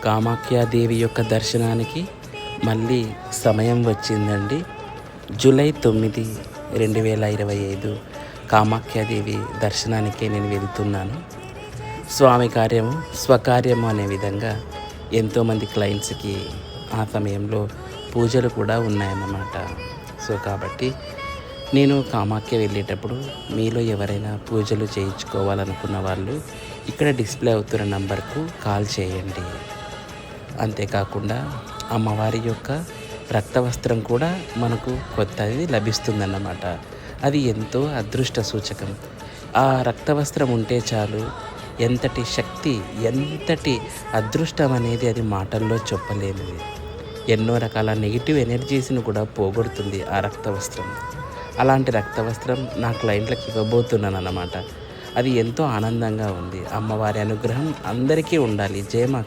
కామాఖ్యాదేవి యొక్క దర్శనానికి మళ్ళీ సమయం వచ్చిందండి. జూలై 9, 2025 కామాఖ్యాదేవి దర్శనానికే నేను వెళ్తున్నాను. స్వామి కార్యము స్వకార్యము అనే విధంగా ఎంతోమంది క్లయింట్స్కి ఆ సమయంలో పూజలు కూడా ఉన్నాయన్నమాట. సో కాబట్టి నేను కామాఖ్య వెళ్ళేటప్పుడు మీలో ఎవరైనా పూజలు చేయించుకోవాలనుకున్న వాళ్ళు ఇక్కడ డిస్ప్లే అవుతున్న నంబర్కు కాల్ చేయండి. అంతేకాకుండా అమ్మవారి యొక్క రక్తవస్త్రం కూడా మనకు కొత్తది లభిస్తుందన్నమాట. అది ఎంతో అదృష్ట సూచకం. ఆ రక్తవస్త్రం ఉంటే చాలు, ఎంతటి శక్తి, ఎంతటి అదృష్టం అనేది అది మాటల్లో చెప్పలేనిది. ఎన్నో రకాల నెగిటివ్ ఎనర్జీస్ని కూడా పోగొడుతుంది ఆ రక్తవస్త్రం. అలాంటి రక్తవస్త్రం నా క్లయింట్లకు ఇవ్వబోతున్నాను అన్నమాట. అది ఎంతో ఆనందంగా ఉంది. అమ్మవారి అనుగ్రహం అందరికీ ఉండాలి. జయ మా